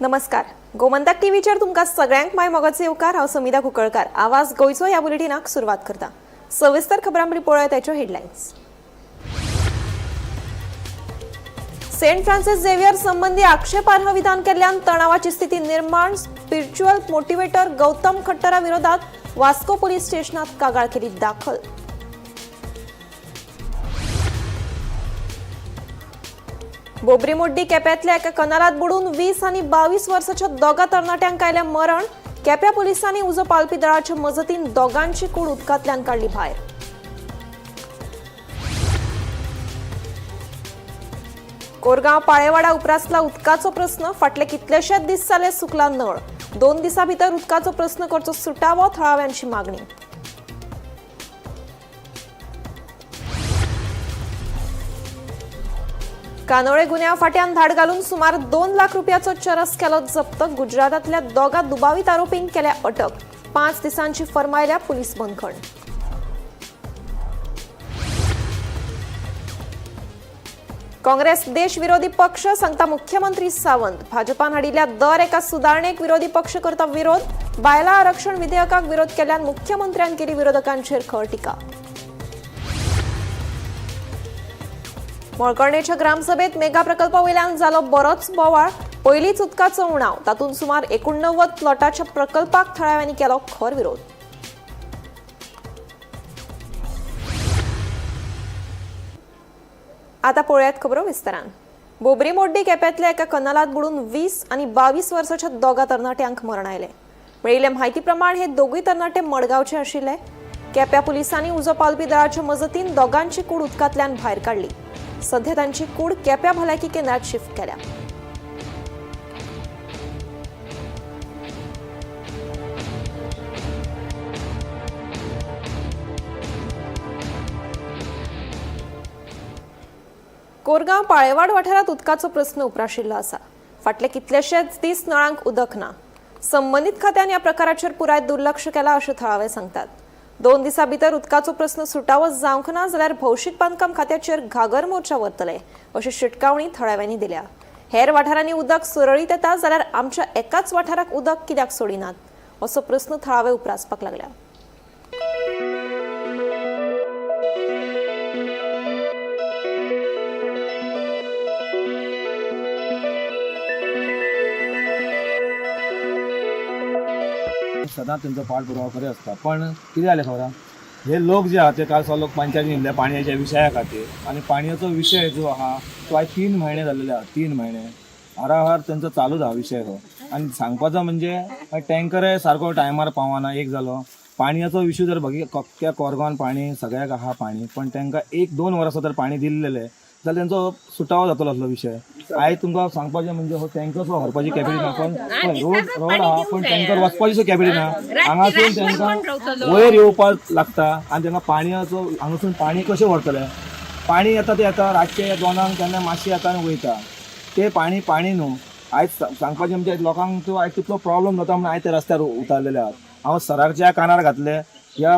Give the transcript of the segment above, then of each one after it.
नमस्कार. गोमंतक टीव्हीचेर तुमकां सगळ्यांक माय मोगाचो येवकार. हांव समिता कुंकळकार. आवाज गोंयचो ह्या बुलेटिनाक सुरवात करता. सविस्तर खबरांमळी पळय त्याच्यो हेडलायन्स. सेंट फ्रांसिस झेवियर संबंधी आक्षेपार्ह विधान केल्ल्यान तणावाची स्थिती निर्माण. स्पिरिच्युअल मोटिवेटर गौतम खट्टरा विरोधात वास्को पोलीस स्टेशनात कागाळ केली दाखल. बोबरी मोड्डी केप्यातल्या एका कनालात बुडून 20 आणि 22 वर्साच्या दोगा तरणाट्यांक आयलें मरण. केप्या पोलिसांनी उजो पालपी दळाच्या मजतीन दोगांची कूड उदकांतल्यान काडली भायर. कोरगांव पाळेवाडा उपरासला उदकाचो प्रस्न. फाटले कितलेशेच दीस जाले सुकला नळ. 2 दिसां भितर उदकाचो प्रस्न करचो सुटावो, थळाव्यांची मागणी. कानोळे गुन्यांव फाट्यान धाड घालून सुमार 2 लाख रुपयाचो चरस केलो जप्त. गुजरातांतल्या दोगा दुबावीत आरोपींक केल्या अटक. 5 दिसांची फर्मायल्या पुलीस बंदखण. काँग्रेस देश विरोधी पक्ष सांगता मुख्यमंत्री सावंत. भाजपान हाडिल्ल्या दर एका सुदारणेक विरोधी पक्ष करता विरोध. बायला आरक्षण विधेयकाक विरोध केल्यान मुख्यमंत्र्यान केली विरोधकांचेर खर टिका. मळकर्णेच्या ग्रामसभेत मेगा प्रकल्पा वयल्यान जालो बरोच बोवाळ. पयलींच उदकाचो उणाव. तातूंत सुमार 89 प्लॉटाच्या प्रकल्पाक थळाव्यांनी केलो खर विरोध. आता पळयात खबरो विस्तारान. बोबरी मोड्डी केप्यातल्या एका कनालात बुडून 20 आणि 22 वर्साच्या दोगा तरणाट्यांक मरण आयलें. मेळिल्ले म्हायती प्रमाण हे दोगूय तरणाटे मडगांवचे आशिल्ले. केप्या पुलिसांनी उजो पालपी दळाच्या मजतीन दोगांची कूड उदकांतल्यान भायर काडली. सध्या तांची कूड केप्या भलायकी केंद्रात शिफ्ट केल्या. कोरगांव पाळेवाड वाठारात उदकाचो प्रस्न उप्राशिल्लो आसा. फाटले कितलेशेच दीस नळांक उदक ना. संबंधीत खात्यान ह्या प्रकाराचेर पुराय दुर्लक्ष केला अशें थळावे सांगतात. 2 दिसां भितर उदकाचो प्रस्न सुटावो जावंक ना जाल्यार भौशीक बांदकाम खात्याचेर घागर मोर्चा वतले अशी शिटकावणी थळाव्यांनी दिल्या. हेर वाठारांनी उदक सुरळीत येता जाल्यार आमच्या एकाच वाठाराक उदक कित्याक सोडिनात असो प्रस्न थळावे उपरासपाक लागल्या. सदांच त्यांचा पाठपुरावा करीत असता. पण कितें जालें खबर हे लोक जे आहात ते काल लोक पंचायती नेल्ले पाणयाच्या विशया खातीर. आणि पाणयाचो विशय जो आहा तो आयज 3 महिने जाल्लेले आहा. 3 महिने हाराहार त्यांचो चालूच आहा विशय हो. आणि सांगपाचो म्हणजे टँकर सारको टायमार पावना एक जालो. पाणयाचो इश्यू जर बघितल्या कोरगांवान पाणी सगळ्याक आहा पाणी. पण तांकां 1-2 वर्सां जर पाणी दिल्लेले जाल्यार त्यांचो सुटावो जातलो असलो विशय. आयज तुमकां सांगपाचें म्हणजे हो टँकरचो व्हरपाची कॅपेसिटी ना. पण रोड आहा पण टँकर वचपाची कॅपेसिटी ना. हांगासून तांकां वयर येवपाक लागता. आणि तांकां पाणयाचो हांगासून पाणी कशें व्हरतले. पाणी येता ते येता रातचे 2 केन्ना मातशें येता आनी वयता. ते पाणी न्हू. आयज सांगपाचें म्हणजे लोकांक तो आयज तितलो प्रॉब्लेम जाता म्हणून आयज ते रस्त्यार उतारलेले आहात. हांव सराकच्या कानार घातले. ह्या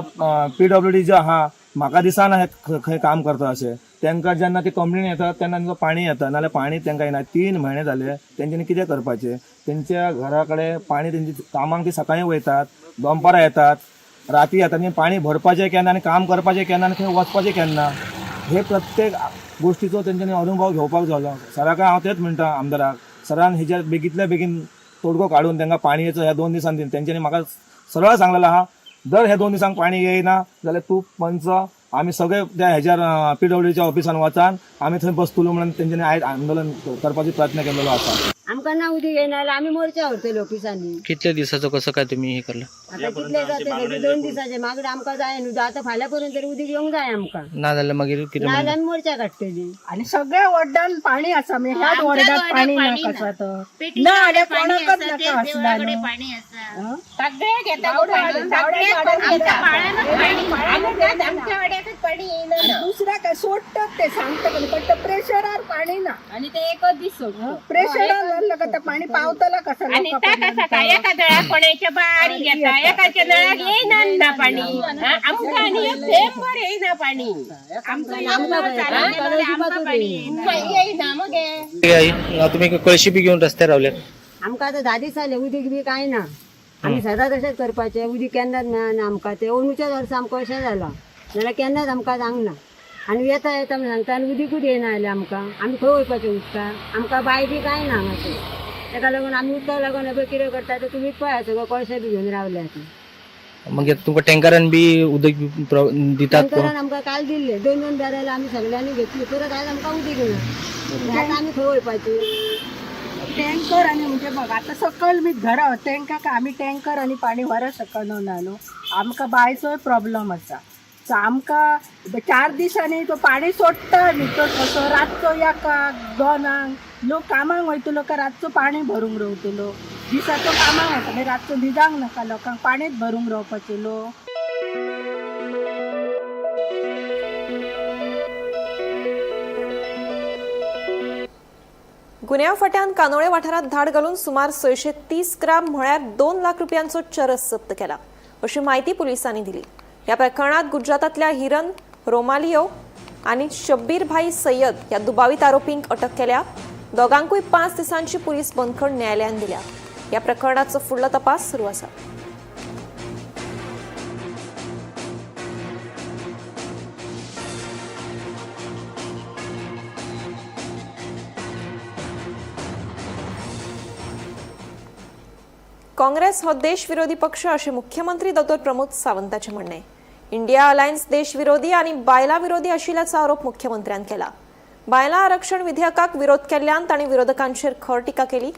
PWD जे आहा म्हाका दिसना हे खंय काम करता अशें. तांकां जेन्ना ती कंप्लेन येता तेन्ना तांकां पाणी येता नाल्यार पाणी तांकां येना. 3 महिने जाले. तेंच्यांनी कितें करपाचें. तेंच्या घरा कडेन पाणी तेंची कामांक ती सकाळीं वयतात, दनपारां येतात, राती येतात. आनी पाणी भरपाचें केन्ना आनी काम करपाचें केन्ना आनी खंय वचपाचें केन्ना. हे प्रत्येक गोष्टीचो तेंच्यांनी अनुभव घेवपाक जालो. सराक हांव तेच म्हणटा आमदाराक सरान हेजेर बेगीतल्या बेगीन तोडगो काडून तांकां पाणी येचो ह्या 2 दिसांनी तेंच्यांनी म्हाका सरळ सांगलेलें आहा जर ह्या 2 दिसांक पाणी येयना जाल्यार तूं पंच आमी सगळे त्या हेजेर PWDच्या ऑफिसान वचान आमी थंय बसतलो म्हणून तेंच्यांनी आयज आंदोलन करपाचो प्रयत्न केलेलो आसा. आमकां ना उदीक येना जाल्यार आमी मोर्चा व्हरतले ऑफिसांनी. कितल्या दिसाचो कसं काय तुम्ही हे करला. आता कितले जाते 2 दिसाचे मागीर आमकां जाय न्हू. आता फाल्यां पर्यंत तरी उदीक येवंक जाय आमकां. ना जाल्यार मागीर कितें नाल्यार आमी मोर्चा काडटली. आणि सगळ्या वॉर्डान पाणी आसा. म्हणजे ह्याच वॉर्डात पाणी ना कसा तर ना आल्या कोणाकच नाका असला दुसऱ्या काय सोडतात ते सांगता पण प्रेशरार पाणी ना. आणि ते एकच दीस सोडतो. प्रेशरार लागलं का ते पाणी पावतला कसं. आणि एका नळाक कोणाच्या बारी घेता एकाच्या नळाक येईना ना पाणी. आमकां आणि एक थेंबर येईना पाणी. आमचं येईना मग तुम्ही कळशी बी घेऊन रस्त्यार रावले. आमकां आतां 10 दीस जाले उदीक बी कांय ना. आमी सदां तशेंच करपाचें, उदीक केन्नाच मेळना आमकां. ते अंदूच्याच वर्सा आमकां अशें जालां, जाल्यार केन्नाच आमकां सांगना. आनी येता येता म्हण सांगता आनी उदीकूच येना जाल्यार आमकां आमी खंय वयपाचें उदकाक. आमकां बाय बी कांय ना हांगासर. ताका लागून आमी उदकाक लागून हे पळय कितें करता ते तुमीच पळया, सगळं कळशे बी घेवन रावल्यात. मग आता तुमका टँकरान बी उदक दितात टँकरान आमकां काल दिल्ले 2-2 बॅरल आमी सगळ्यांनी घेतली, परत आज आमकां उदीक ना. आतां आमी खंय वयपाची. टँकर आणि म्हणजे बघ आता सकल मी घरा तांकां आमी टँकर आणि पाणी व्हरत शकना न्हू. आमकां बायचोय प्रॉब्लेम आसा. सो आमकां 4 दिसांनी तो पाणी सोडटा न्ही, तो कसो रातचो 1-2 लोक कामाक वयतलो का रातचो पाणी भरूंक रावतलो. दिसाचो कामाक वयता मागीर रातचो न्हिदांक नाका लोकांक पाणीच भरूंक रावपाचें लोक. गुन्ह्या फाट्यान कानोळे वाठारात धाड घालून सुमार 630 ग्राम म्हळ्यार 2 लाख रुपयांचो चरस जप्त केला, अशी माहिती पोलिसांनी दिली. या प्रकरणात गुजरातातल्या हिरन रोमालियो आणि शब्बीर भाई सय्यद या दुबावित आरोपींक अटक केल्या. दोघांकूय 5 दिसांची पोलीस बंदखण न्यायालयान दिल्या. या प्रकरणाचो फुडलो तपास सुरू आसा. काँग्रेस हो देशविरोधी पक्ष असे मुख्यमंत्री डॉ. प्रमोद सावंताचे म्हणणे. इंडिया अलायन्स देशविरोधी आणि बायला विरोधी आशिल्ल्याचो आरोप मुख्यमंत्र्यान केला. बायला आरक्षण विधेयकाक विरोध केल्ल्यान तांणी विरोधकांचेर खर टिका केली.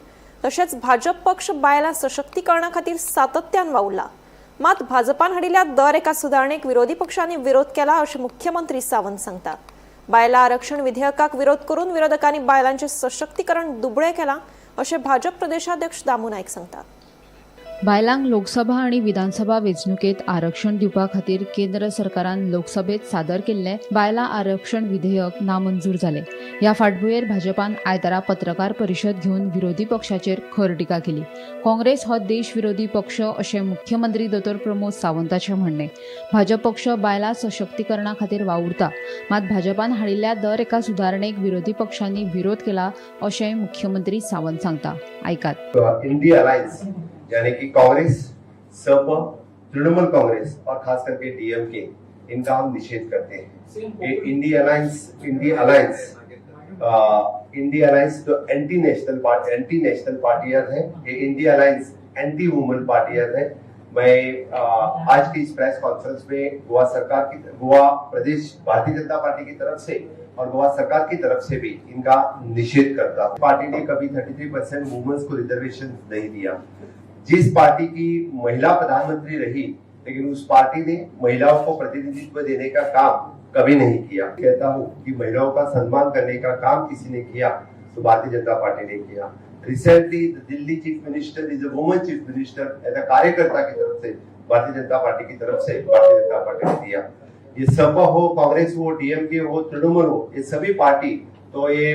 तशेंच भाजप पक्ष बायला सशक्तीकरणा खातीर सातत्यान वावुरला. मात भाजपान हाडिल्ल्या दर एका सुदारणेक विरोधी पक्षांनी विरोध केला अशें मुख्यमंत्री सावंत सांगता. बायला आरक्षण विधेयकाक विरोध करून विरोधकांनी बायलांचे सशक्तीकरण दुबळें केलां अशें भाजप प्रदेशाध्यक्ष दामू नायक सांगतात. बायलांक लोकसभा आणि विधानसभा वेंचणुकेत आरक्षण दिवपा खातीर केंद्र सरकारान लोकसभेत सादर केल्लें बायलां आरक्षण विधेयक नामंजूर जालें. ह्या फाटभुंयेर भाजपान आयतारा पत्रकार परिशद घेवन विरोधी पक्षाचेर खर टिका केली. काँग्रेस हो देशविरोधी पक्ष अशें मुख्यमंत्री डॉ. प्रमोद सावंताचें म्हणणें. भाजप पक्ष बायलां सशक्तीकरणा खातीर वावुरता, मात भाजपान हाडिल्ल्या दर एका सुदारणेक विरोधी पक्षांनी विरोध केला अशेंय मुख्यमंत्री सावंत सांगता. आयकात. इंडिया अलायंस यानी कि कांग्रेस, सपा, तृणमूल कांग्रेस और खास करके डीएमके, इनका हम निषेध करते हैं. ये इंडिया अलायंस जो एंटी नेशनल पार्टियां हैं, ये इंडिया अलायंस एंटी वुमेन पार्टियां हैं. मैं आज की इस प्रेस कॉन्फ्रेंस में गोवा प्रदेश भारतीय जनता पार्टी की तरफ से और गोवा सरकार की तरफ से भी इनका निषेध करता हूं. पार्टी ने कभी 33% वुमेन्स को रिजर्वेशन नहीं दिया. जिस पार्टी की महिला प्रधानमंत्री रही, लेकिन उस पार्टी ने महिलाओं को प्रतिनिधित्व देने का काम कभी नहीं किया. कहता हूं कि महिलाओं का सम्मान करने का काम किसी ने किया तो भारतीय जनता पार्टी ने किया. Recently Delhi chief minister is a woman chief minister. ऐसा कार्यकर्ता की तरफ से भारतीय जनता पार्टी की तरफ से भारतीय जनता पार्टी ने दिया. ये सपा हो, कांग्रेस हो, डीएमके हो, तृणमूल हो, ये सभी पार्टी तो ये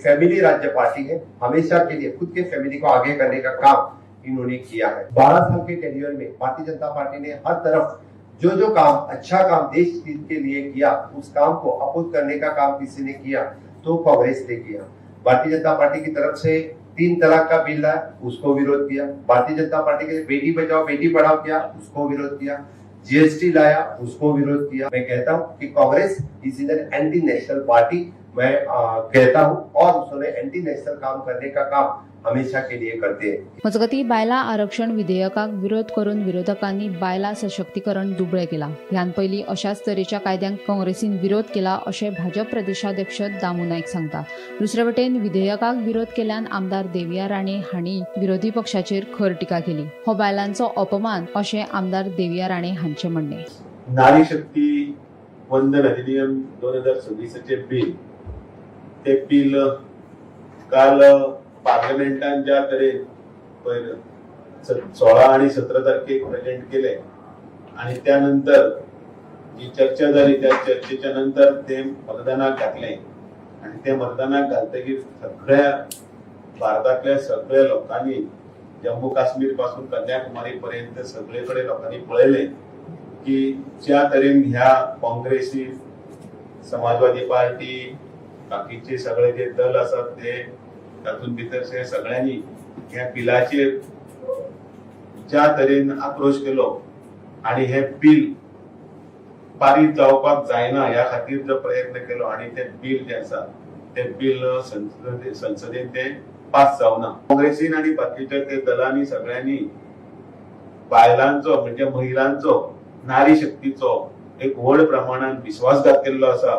फैमिली राज्य पार्टी है. हमेशा के लिए खुद के फैमिली को आगे करने का काम इन्होंने किया है. 12 साल के टेन्योर में भारतीय जनता पार्टी ने हर तरफ जो काम अच्छा काम देश के लिए किया, उस काम को अपोज करने का काम किसी ने किया तो कांग्रेस ने किया. भारतीय जनता पार्टी की तरफ से 3 तलाक का बिल लाया, उसको विरोध किया. भारतीय जनता पार्टी के बेटी बचाओ बेटी पढ़ाओ किया, उसको विरोध किया. जीएसटी लाया, उसको विरोध किया. मैं कहता हूं कि Congress is an anti national party. मैं कहता हूं और उसने एंटी नेशनल काम करने का काम हमेशा के लिए करते हैं. मजगती बायला आरक्षण विधेयकाक विरोध करून विरोधकांनी बायला सशक्तीकरण दुबळें केलां. ह्यान पयलीं अशाच तरेच्या कायद्यांक काँग्रेसीन विरोध केला अशें भाजप प्रदेशाध्यक्ष दामू नायक सांगता. दुसरे वटेन विधेयकाक विरोध केल्यान आमदार देविया राणे हांणी विरोधी पक्षाचेर खर टिका केली. हो बायलांचो अपमान अशें आमदार देविया राणे हांचें म्हणणें. नारी शक्ती वंदन अधिनियम 2026 बिल, ते बिल काल पार्लमेंटान ज्या तरेन 16 आणि 17 तारखेक प्रेजेंट केले आणि त्यानंतर जी चर्चा झाली, त्या चर्चेच्या नंतर ते मतदानाक घातले आणि ते मतदानाक घालतकीर सगळ्या भारतातल्या सगळ्या लोकांनी जम्मू काश्मीर पासून कन्याकुमारी पर्यंत सगळीकडे लोकांनी पळयले की ज्या तरेन ह्या काँग्रेसी, समाजवादी पार्टी, बाकीचे सगळे जे दल असतात ते तातूंत भितर सगळ्यांनी ह्या बिलाचेर ज्या तरेन आक्रोश केलो आणि हे बिल पारीत जावपाक जायना ह्या खातीर जो प्रयत्न केलो आणि ते बिल जे आसा ते बिल संसदेन ते पास जावना. काँग्रेसीन आणि बाकीच्या ते दलांनी सगळ्यांनी बायलांचो म्हणजे महिलांचो नारी शक्तीचो एक व्हड प्रमाणात विश्वासघात केल्लो आसा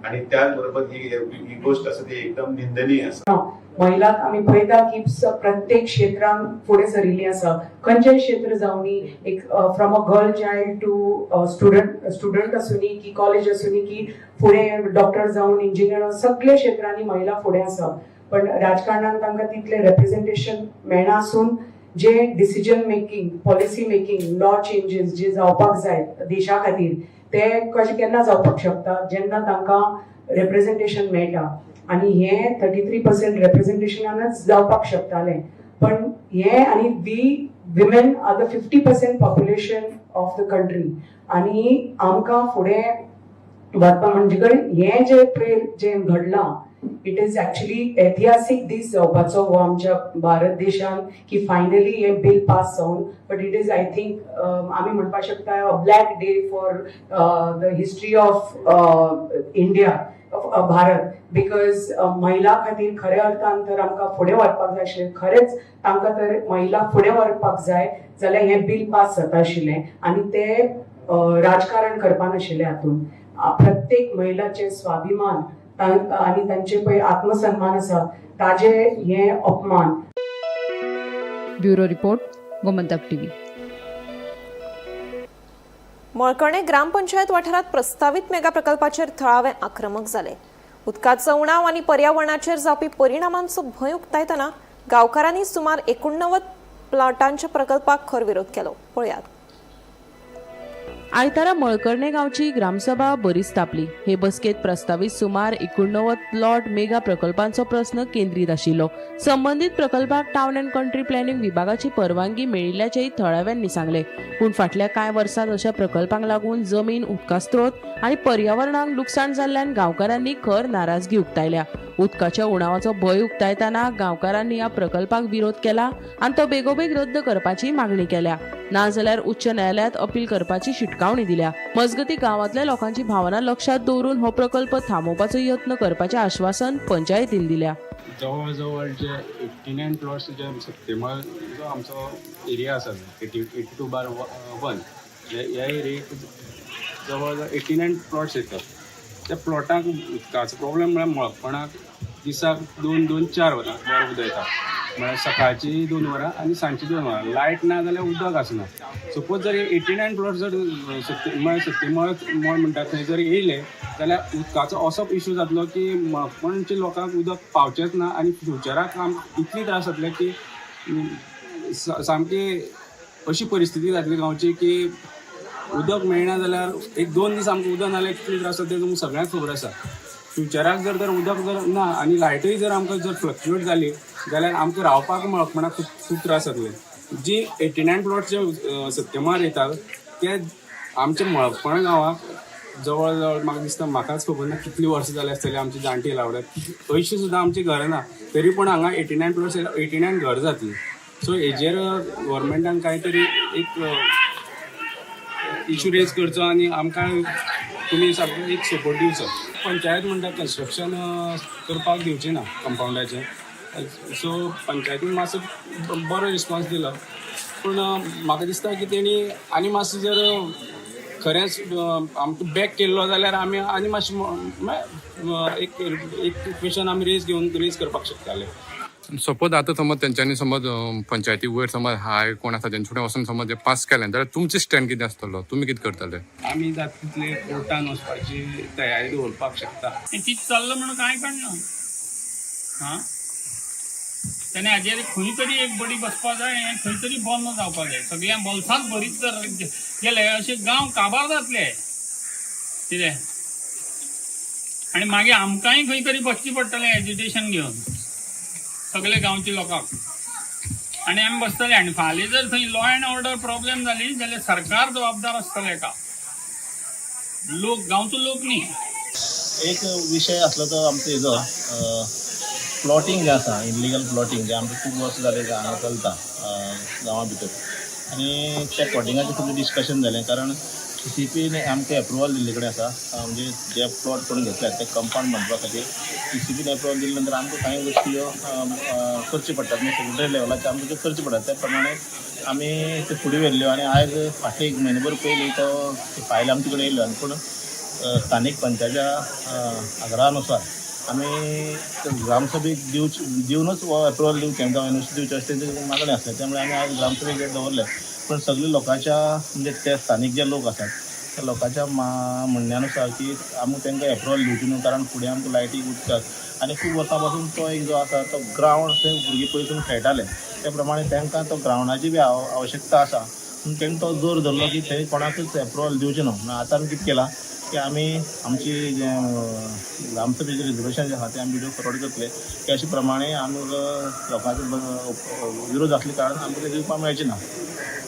आणि त्याच बरोबर ही गोष्ट आसा ती एकदम निंदनीय आसा. महिलांक आमी पळयता की प्रत्येक क्षेत्रांत फुडें सरिल्ली आसा. खंयचेय क्षेत्र जावं न्ही, एक from a girl child to student आसूं न्ही की कॉलेज आसूं न्ही की फुडें डॉक्टर जावन इंजिनियर, सगळे क्षेत्रांनी महिला फुडें आसा. पण राजकारणांत तांकां तितलें रेप्रेझेंटेशन मेळना आसून जे decision making, policy making, law changes जे जावपाक जाय देशा खातीर ते कशें केन्ना जावपाक शकता जेन्ना तांकां रेप्रेझेंटेशन मेळटा. आणि हे 33% रेप्रेझेंटेशनानच जावपाक शकताले. पण हे आणि we women are the 50% population of the country आणि आमकां फुडें वचपाक म्हणजे हे जे घडलां इट इज एक्चुअली ऐतिहासीक दीस जावपाचो हो आमच्या भारत देशान की फायनली हे बिल पास जावन. But it is I think आमी म्हणपाक शकता a black day for the history of India, Bharat, because महिला खातीर खऱ्या अर्थान तर आमकां फुडें वचपाक जाय आशिल्लें. खरेंच तांकां तर महिला फुडें व्हरपाक जाय जाल्यार हें बिल पास जाता आशिल्लें आणि ते राजकारण करपा नाशिल्लें. हातून प्रत्येक महिलाचे स्वाभिमान आणि तांचे पळय आत्मसन्मान आसा ताजे हे अपमान. Bureau report, Gomantak TV. Malkarne ग्रामपंचायत वाठारात प्रस्तावित मेगा प्रकल्पाचेर थळावे आक्रमक जाले. उदकाचो उणाव आनी पर्यावरणाचेर जावपी परिणामांचो भंय उक्तायतना गांवकारांनी सुमार 89 प्लॉटांच्या प्रकल्पाक खर विरोध केलो. पळयात. आयतारा मळकर्णे गांवची ग्रामसभा बरीच तापली. हे बसकेत प्रस्तावित सुमार 89 प्लॉट मेगा प्रकल्पांचो प्रश्न केंद्रीत आशिल्लो. संबंधित प्रकल्पाक टाउन अँड कंट्री प्लॅनिंग विभागाची परवानगी मेळिल्ल्याचेय थळाव्यांनी सांगले. पूण फाटल्या कांय वर्सांत अशा प्रकल्पांक लागून जमीन, उदका स्त्रोत आनी पर्यावरणाक लुकसाण जाल्ल्यान गांवकारांनी खर नाराजगी उक्तायल्या. उदकाच्या उणावाचो भंय उक्तायतना गांवकारांनी ह्या प्रकल्पाक विरोध केला आनी तो बेगोबेग रद्द करपाची मागणी केल्या. नाजाल्यार उच्च न्यायालयात अपील करपाची शिटकावणी दिल्या. मजगती गांवांतल्या लोकांची भावना लक्षात दवरून हो प्रकल्प थांबोवपाचो यत्न करपाचें आश्वासन पंचायतीन दिल्या. जवळ जवळ जे 89 प्लॉट्स जे सप्टेंबर जो आमचो एरिया आसा 82/1 ह्या एरियेक जवळ जवळ 89 प्लॉट्स येतात. त्या प्लॉटाक उदकाचो प्रॉब्लेम म्हळ्यार मळपणाक दिसाक 2-4 वरां वर उदक येता. म्हळ्यार सकाळची 2 वरां आनी सांजची 2 वरां. लायट ना जाल्यार उदक आसना. सपोज जर 89 प्लॉट जर सप्टेंबर म्हणटा थंय जर येयले जाल्यार उदकाचो असो इश्यू जातलो की मळपणच्या लोकांक उदक पावचेंच ना आनी फ्युचराक इतली त्रास जातले की सामकी अशी परिस्थिती जातली गांवची की उदक मेळना जाल्यार 1-2 दीस आमकां उदक नाल्यार कितले त्रास जाता ते तुमकां सगळ्यांक खबर आसा. फ्युचराक जर उदक जर ना आनी लायटूय जर आमकां जर फ्लक्च्युएट जाली जाल्यार आमकां रावपाक मळपणाक खूब त्रास जातले. जी 89 प्लॉट जे सप्टेंबर येतात ते आमच्या मळपण गांवाक जवळ जवळ म्हाका दिसता म्हाकाच खबर ना कितली वर्सां जाली आसतली आमची जाणटी लावल्यात. अयशीं सुद्दां आमची घरां ना तरी पूण हांगा 89 प्लॉट्स 89 घर जातली. सो हेजेर गव्हर्मेंटान कांय तरी एक इश्यू रेज करचो आनी आमकां तुमी सारको एक सपोर्ट दिवचो. पंचायत म्हणटा कन्स्ट्रक्शन करपाक दिवचें ना कंपाउंडाचें. सो पंचायतीन मातसो बरो रिस्पॉन्स दिलो पूण म्हाका दिसता की तेणी आनी मातसो जर खरेंच आमकां बॅक केल्लो जाल्यार आमी आनी मातशें एक क्वेश्चन आमी रेज करपाक शकताले. सपोज आतां समज तेंच्यांनी समज पंचायती वयर समज हाय कोण आसा तेंचे फुडें वचून समज पास केलें जाल्यार तुमचें स्टँड कितें आसतलो? तुमी कितें करतले? आमी जाता तितले कोर्टान वचपाची तयारी दवरपाक शकता. तीच चल्ला म्हणून कांय कळना. तेणे हाजेर खंय तरी एक बडी बसपा जाय, खंय तरी बंद जावपा जाय. सगळ्यां बोल्सांत भरीत जर गेले अशे गांव काबार जातले कितें. आनी मागीर आमकांय खंय तरी बसचें पडटलें एज्युटेशन घेवन सगळे गांवच्या लोकांक. आनी आमी बसतले आनी फाल्यां जर थंय लॉ अँड ऑर्डर प्रॉब्लेम जाली जाल्यार सरकार जबाबदार आसतलें का, लोक गांवचो लोक न्ही. एक विषय असलो तो आमचो हेजो प्लॉटिंग जें आसा इलिगल प्लॉटिंग जें आमकां खूब वर्स जालें हांगा चलता गांवा भितर आनी त्या प्लॉटिंगाचें सगळें डिस्कशन जालें कारण CCPन आमकां एप्रुवल दिल्ले कडेन आसा म्हणजे जे प्लॉट कोणी घेतल्यात ते कंपाउंड बांदपा खातीर CCPन एप्रुवल दिले नंतर आमकां कांय गोश्टी ह्यो करच्यो पडटात म्हणजे सेक्रेटरी लेवलाचेर आमकां त्यो करच्यो पडटात त्या प्रमाणे आमी ते फुडें व्हेल्ल्यो आनी आयज फाटले 1 म्हयनोभर पयलीं तो फायल आमचे कडेन येयल्लो आनी पूण स्थानीक पंचायतीच्या आग्रहानुसार आमी ग्रामसभेक दिवनूच हो एप्रुवल दिवचें जावं एनओसी दिवचें अशें तेंची मागणी आसली त्यामुळे आमी आयज ग्रामसभेक डेट दवरले पण सगळे लोकांच्या म्हणजे ते स्थानीक जे लोक आसात त्या लोकांच्या म्हणण्यानुसार की आमकां तांकां एप्रुवल दिवची न्हू कारण फुडें आमकां लायटीक उदकाक आनी खूब वर्सां पासून तो एक जो आसा तो ग्रावंड थंय भुरगीं पयसून खेळटाले त्या प्रमाणे तांकां तो ग्रावंडाची बी आवश्यकता आसा पूण तांणी तो जोर धरलो की थंय कोणाकूच एप्रुवल दिवचें न्हू आतां आमी कितें केलां की आमी आमची जें ग्रामसभेचें रिजोल्युशन जें आसा तें आमी भिडियो फॉरवर्ड करतले की अशे प्रमाणे आमकां लोकांचो विरोध आसले कारण आमकां ते दिवपाक मेळचें ना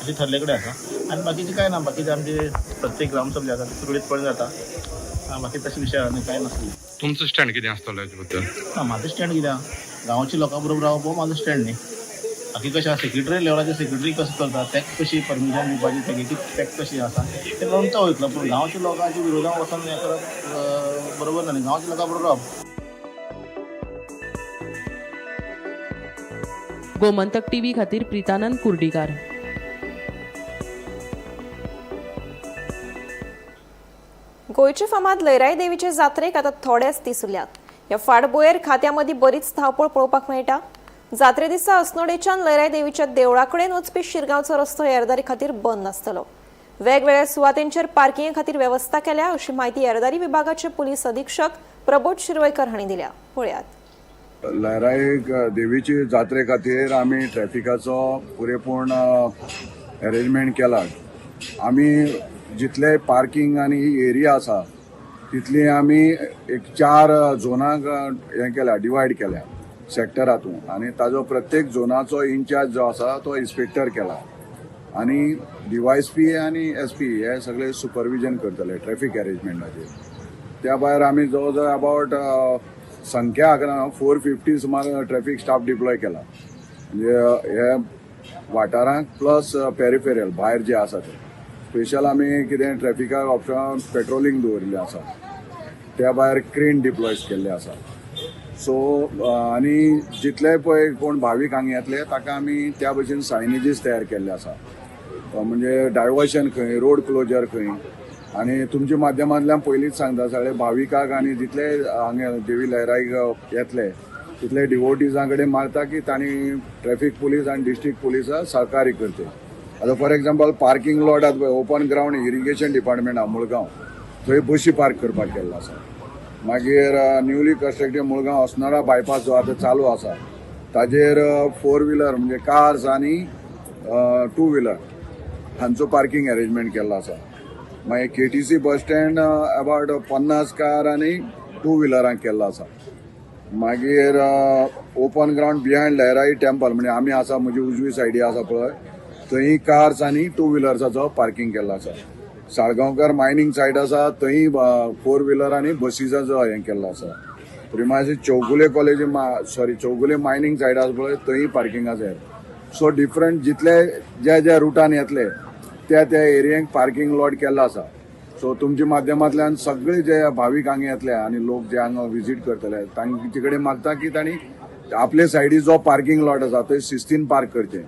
अशें ठरले कडेन आसा आनी बाकीचें कांय ना बाकीचें आमचे प्रत्येक ग्रामसभा जी आसा ती सुरळीतपणे जाता बाकी तशे विशय आनी कांय नासले तुमचो स्टँड कितें आसतलो हेचे बद्दल ना म्हाजो स्टँड कितें गांवच्या लोकां बरोबर रावप हो म्हाजो स्टँड न्ही बाकी कशें आसा सेक्रेटरी लेवलाचे सेक्रेटरी कसो करता ताका कशी परमिशन दिवपाची ताका कशी आसा ते करून तो वयतलो पूण गांवच्या लोकांच्या विरोधान वचून हें करप बरोबर ना न्ही गांवच्या लोकां बरोबर रावप गोमंतक TV खातीर प्रितानंद कुर्डीकार. गोंयचे फामाद लयराई देवीचे जात्रेक आतां थोडेच दीस उरल्यात. ह्या फाटभुंयेर खात्यामदीं बरीच धांवपळ पळोवपाक मेळटा. जात्रे दिसा अस्नोडेच्यान लयराई देवीच्या देवळा कडेन वचपी शिरगांवचो रस्तो येरादारी खातीर बंद आसतलो. वेगवेगळ्या सुवातेंचेर पार्किंगे खातीर वेवस्था केल्या अशी माहिती येरादारी विभागाचे पुलीस अधीक्षक प्रबोध शिरवयकर हांणी दिल्या. पळयात. लयराई देवीची जात्रे खातीर आमी ट्रॅफिकाचो पुरेपूर्ण अरेंजमेंट केला. आमी जितले पार्किंग आनी एरिया आसा तितली आमी एक 4 झोनाक हें केल्या डिवायड केल्या सेक्टरातूं आनी ताजो प्रत्येक झोनाचो इन्चार्ज जो आसा तो इन्स्पेक्टर केला आनी DYSP आनी SP हे सगळे सुपरविजन करतले ट्रॅफिक अरेंजमेंटाचेर. त्या भायर आमी जवळ जवळ अबावट संख्या 450 सुमार ट्रॅफिक स्टाफ डिप्लॉय केला म्हणजे हे वाठारांक प्लस पेरिफेरल भायर जे आसा ते स्पेशल आमी कितें ट्रॅफिकाक ऑप्शन पेट्रोलिंग दवरिल्लें आसा. त्या भायर क्रेन डिप्लॉयज केल्ले आसा. सो आनी जितले पळय कोण भावीक हांगा येतले ताका आमी त्या भशेन सायनेजीस तयार केल्ले आसा म्हणजे डायवर्शन खंय रोड क्लोजर खंय आनी तुमच्या माध्यमांतल्यान पयलींच सांगता सगळे भाविकाक आनी जितले हांगा देवी लयराईक येतले तितले डिवोटीजां कडेन मागता की तांणी ट्रॅफिक पुलीस आनी डिस्ट्रिक्ट पुलिसां सहकार्य करचे. आतां फॉर एक्झाम्पल पार्किंग लॉट आसा पळय ओपन ग्रावंड इरिगेशन डिपार्टमेंट आहा मुळगांव थंय बशी पार्क करपाक केल्लो आसा. मागीर न्यूली कंस्ट्रक्टेड मुळगांव अस्नोडा बायपास जो आतां चालू आसा ताजेर 4 व्हिलर म्हणजे कार्स आनी 2 व्हिलर हांचो पार्किंग अरेंजमेंट केल्लो आसा. मागीर KTC bus stand about 50 car आनी 2 व्हिलरांक केल्लो आसा. मागीर open ground behind Lairai temple म्हणजे आमी आसा म्हजी उजवी सायडी आसा पळय थंय कार्स आनी 2 व्हिलर्साचो पार्किंग केल्लो आसा. साळगांवकर मायनिंग सायट आसा थंय 4 व्हिलर आनी बसीसाचो हें केल्लो आसा. प्रिमायसी चौगुले कॉलेज चौगुले मायनिंग सायट आसा पळय थंय पार्किंग आसा. सो डिफरंट जितले ज्या रुटान येतले त्या एरियेक पार्किंग लॉट केल्लो आसा. सो तुमच्या माध्यमांतल्यान सगळे जे भावीक हांगा येतले आनी लोक जे हांगा विजीट करतले तांचे कडेन मागता की तांणी आपले सायडी जो पार्किंग लॉट आसा थंय शिस्तीन पार्क करचें.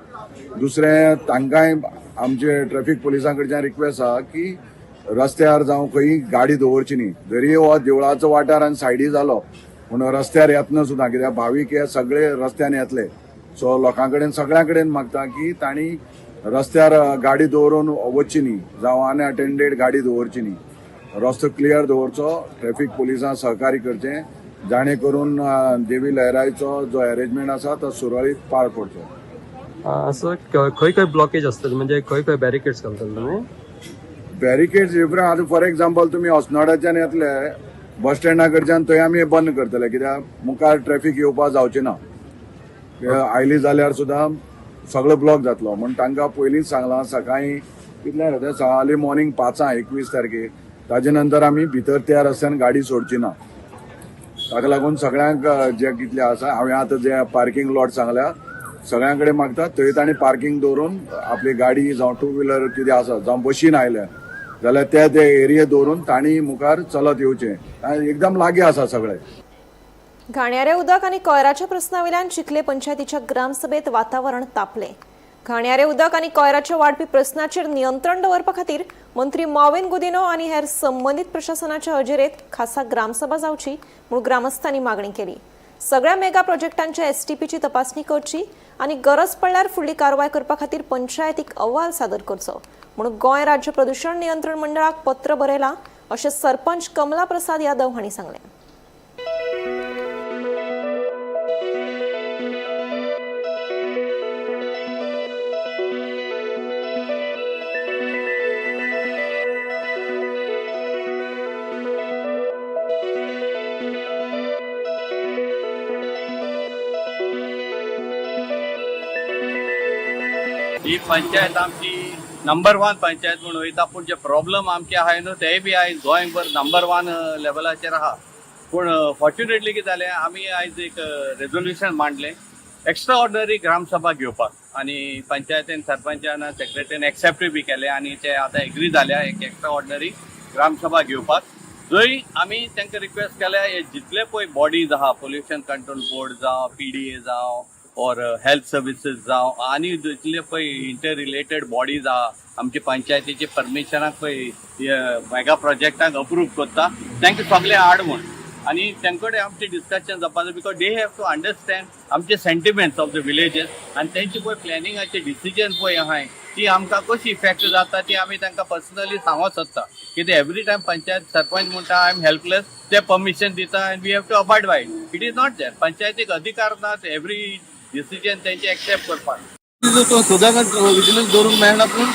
दुसरें तांकांय आमचे ट्रॅफिक पुलिसां कडच्यान रिक्वेस्ट आहा की रस्त्यार जावं खंय गाडी दवरची न्ही. जरी हो देवळाचो वाठार आनी सायडी जालो पूण रस्त्यार येतना सुद्दां कित्याक भावीक हे सगळे रस्त्यान येतले. सो लोकां कडेन सगळ्यां कडेन मागता की तांणी रस्त्यार गाडी दवरून वचची न्ही जावं अनअटेंडेड गाडी दवरची न्ही. रस्तो क्लियर दवरचो ट्रॅफिक पुलिसां सहकार्य करचें जाणे करून देवी लयराईचो जो अरेंजमेंट आसा तो सुरळीत पार पडचो. सो खंय खंय ब्लॉकेज आसतले म्हणजे खंय खंय बॅरिकेड्स घालतले तुमी? बॅरिकेड्स डिफरंट आतां फॉर एक्झाम्पल तुमी अस्नोडाच्यान येतले बस स्टँडा कडच्यान थंय आमी बंद करतले कित्याक मुखार ट्रॅफिक येवपाक जावचें ना. आयली जाल्यार सुद्दां सगळो ब्लॉक जातलो म्हण तांकां पयलींच सांगलां सकाळीं कितले अर्ली मॉर्निंग 5 21 तारखेक ताजे नंतर आमी भितर त्या रस्त्यान गाडी सोडची ना. ताका लागून सगळ्यांक जे कितले आसा हांवें आतां जे पार्किंग लॉट सांगल्या सगळ्यां कडेन मागता थंय तांणी पार्किंग दवरून आपली गाडी जावं टू व्हिलर कितें आसा जावं बशीन आयल्या जाल्यार ते एरिये दवरून तांणी मुखार चलत येवचें एकदम लागीं आसा सगळें. घाणयारे उदक आनी कोयराच्या प्रस्नावेल्यान चिखले पंचायतीच्या ग्रामसभेत वातावरण तापले. घाणयारे उदक आनी कोयराच्या वाडपी प्रस्नाचेर नियंत्रण दवरपा खातीर मंत्री मॉविन गुदिनो आनी हेर संबंदीत प्रशासनाच्या हजेरेत खासा ग्रामसभा जावची म्हूण ग्रामस्थांनी मागणी केली. सगळ्या मेगा प्रोजेक्टांच्या एसटीपीची तपासणी करची आनी गरज पडल्यार फुडली कारवाय करपा खातीर पंचायतीक अहवाल सादर करचो म्हणून गोंय राज्य प्रदूषण नियंत्रण मंडळाक पत्र बरयलां अशें सरपंच कमला प्रसाद यादव हांणी सांगलें. ही पंचायत आमची नंबर 1 पंचायत म्हणून वयता पूण जे प्रॉब्लम आमचे आहाय न्हू तेय बी आयज गोंयभर नंबर 1 लेवलाचेर आहा. पूण फॉर्च्युनेटली कितें जालें आमी आयज एक रेजोल्युशन मांडलें एक्स्ट्रा ऑर्डिनरी ग्रामसभा घेवपाक आनी पंचायतीन सरपंचान सेक्रेटरीन एक्सेप्ट बी केलें आनी ते आतां एग्री जाल्या एक एक्स्ट्रा ऑर्डिनरी ग्रामसभा घेवपाक. जंय आमी तांकां रिक्वेस्ट केल्या हे जितले पळय बॉडीज आहा पोल्युशन कंट्रोल बोर्ड जावं PDA जावं और हेल्थ सर्विसेस जावं आनी जितले पळय इंटर रिलेटेड बॉडीज आहा आमचे पंचायतीचे परमिशनाक पळय मेगा प्रोजेक्टाक अप्रूव करता तांकां सगळे हाड म्हूण आनी तांचे कडेन आमचें डिस्कशन जावपाक जाय because they have to understand आमचे सेंटिमेंट्स ऑफ द विलेजीस आनी तेंचे पळय प्लॅनिंगाचे डिसिजन पळय आहाय ती आमकां कशी इफेक्ट जाता ती आमी तांकां पर्सनली सांगोंक सोदता कित्याक एवरी टायम पंचायत सरपंच म्हणटा आय एम हेल्पलेस ते परमिशन दिता and we have to abide by it is not there. पंचायतीक अधिकार नात एवरी डिसिजन तेंचे एक्सेप्ट करपाक. तो सदांच विजिलन्स दवरूंक मेळना पूण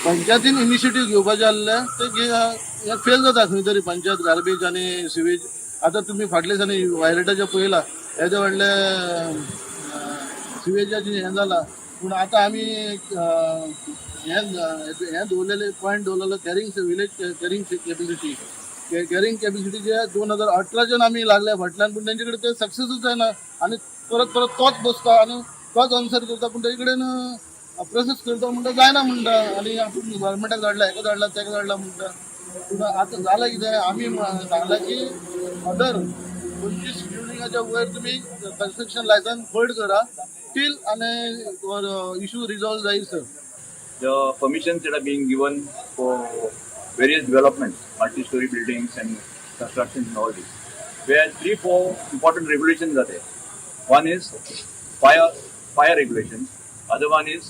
पंचायतीन इनिशिएटीव घेवपाचें आसलें ते फेल जाता खंय तरी पंचायत गार्बेज आनी सिवेज. आतां तुमी फाटल्या दिसांनी वायलेटाचें पळयलां येदे व्हडले सिवेजाचें हें जालां पूण आतां आमी हें दवरलेलें पॉयंट दवरलेलो carrying village carrying capacity carrying कॅपेसिटीचे 2018 आमी लागल्या फाटल्यान पूण तेंचे कडेन ते सक्सेसूच जायना आनी परत तोच बसता आनी तोच आन्सर करता पूण तेजे कडेन प्रोसेस करता म्हणटा जायना म्हणटा आनी आपूण गव्हर्मेंटाक धाडला हेका धाडला तेका धाडला म्हणटा. पूण आतां जालें कितें आमी सांगलां की अदर 25 बिल्डिंगाच्या वयर तुमी कन्स्ट्रक्शन लायसन्स होल्ड करा टील आनी इशू रिजॉल्व जायसर. The permissions that are being given for various developments, multi-story buildings and constructions and all this, where 3-4 important regulations are there. One is fire regulations, other one is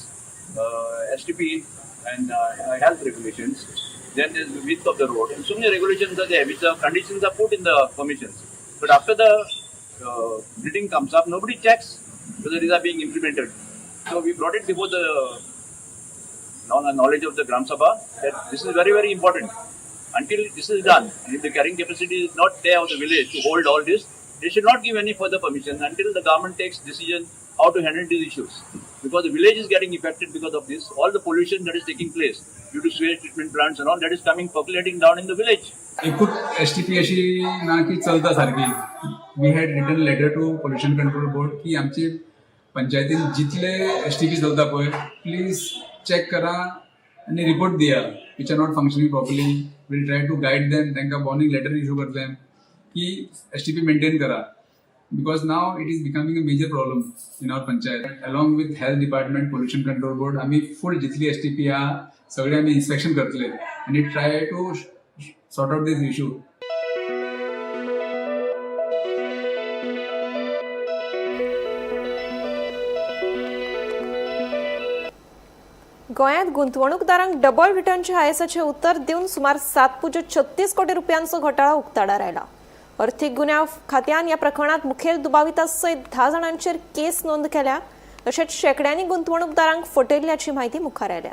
STP and health regulations. Then there's the width of the road, and so many regulations are there which the conditions are put in the permissions. But after the building comes up, nobody checks whether these are being implemented. So we brought it before the knowledge of the Gram Sabha that this is very, very important. Until this is done, and if the carrying capacity is not there of the village to hold all this, they should not give any further permission until the government takes decision how to handle these issues. Because the village is getting affected because of this. All the pollution that is taking place due to sewage treatment plants and all that is coming percolating down in the village. एकूच STP अशी ना की चलता सारखी. We had written letter to pollution control board की आमची पंचायतीन जितले STP चलता पळय प्लीज चेक करा आणि रिपोर्ट दिया which are not functioning properly. Will try to guide them, तांकां वॉर्निंग लेटर इश्यू करता की STP मेंटेन करा because now it is becoming a major problem in our panchayat. Along with health department, pollution control board, आम्ही full जितली STP हा सगळे आम्ही inspection करतले and try to sort out this issue. गोंयांत गुंतवणूकदारांक डबल रिटर्नच्या आयएसचे उत्तर दिवन सुमार 7.36 कोटी रुपयांचो घोटाळा उक्ताडार आयला. अर्थीक गुन्यांव खात्यान ह्या प्रकरणात मुखेल दुबाविता सयत 10 जाणांचेर केस नोंद केल्या तशेंच शेकड्यांनी गुंतवणूकदारांक फटयल्ल्याची म्हायती मुखार आयल्या.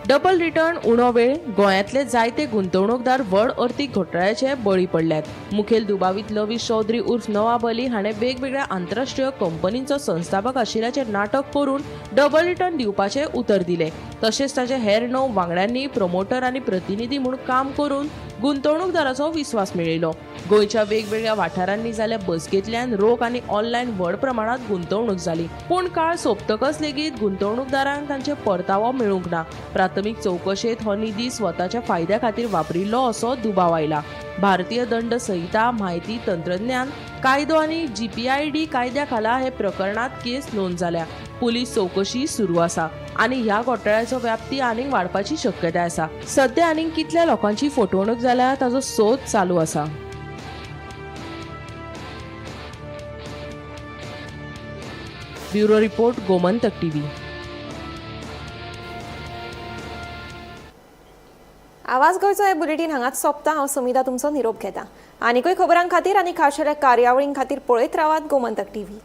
डबल रिटर्न उणो वेळ गोंयांतले जायते गुंतवणूकदार व्हड अर्थीक घोटाळ्याचे बळी पडल्यात. मुखेल दुबावीत लवीश चौधरी उर्फ नवाब अली हाणें वेगवेगळ्या आंतरराष्ट्रीय कंपनींचो संस्थापक आशिल्ल्याचेर नाटक करून डबल रिटर्न दिवपाचे उतर दिले. तशेंच ताचे हेर 9 वांगड्यांनी प्रमोटर आनी प्रतिनिधी म्हूण काम करून गुंतवणूकदाराचो विश्वास मेळयलो. गोंयच्या वेगवेगळ्या वाठारांनी जाल्ल्या बसकेंतल्यान रोख आनी ऑनलायन व्हड प्रमाणात गुंतवणूक जाली. पूण काळ सोंपतकच लेगीत गुंतवणूकदारांक तांचे परतावो मेळूंक ना. प्राथमीक चवकशेंत हो निधी स्वताच्या फायद्या खातीर वापरिल्लो असो दुबाव आयला. भारतीय दंड संहिता, म्हायती तंत्रज्ञान कायदो आनी GPID कायद्या खाला हे प्रकरणात केस नोंद जाल्या. पुलीस चौकशी सुरू आसा आनी ह्या घोटाळ्याचो व्याप्ती आनीक वाडपाची शक्यताय आसा. सध्या आनीक कितल्या लोकांची फटवणूक जाल्या ताचो सोद चालू आसा. Bureau report, Gomantak TV. आवाज गोंयचो हे बुलेटीन हांगाच सोंपता. हांव समिता तुमचो निरोप घेता. आनीकूय खबरां खातीर आनी खाशेल्या कार्यावळीं खातीर पळयत रावात गोमंतक TV.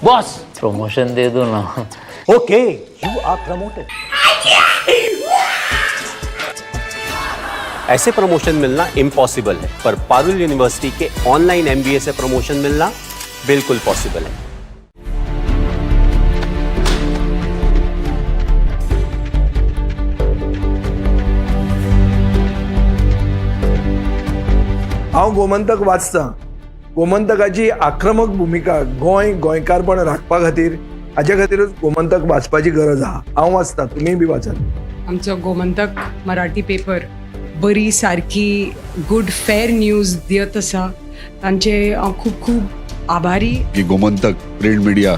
बॉस प्रमोशन दे दो ना. Okay, you are promoted. ऐसे प्रमोशन मिलना इम्पॉसिबल है, पर पारुल यूनिवर्सिटी के ऑनलाइन MBA से प्रमोशन मिलना बिल्कुल पॉसिबल है. हांव गोमंतक वाचतां. गोमंतकाची आक्रमक भूमिका गोंयकारपण राखपा खातीर हाचे खातीरच गोमंतक वाचपाची गरज आहा. हांव वाचतां, तुमी बी वाचात. आमचो गोमंतक मराठी पेपर बरी सारकी गुड फेअर न्यूज दित आसा. तांचे खूब खूब आभारी. Gomantak print media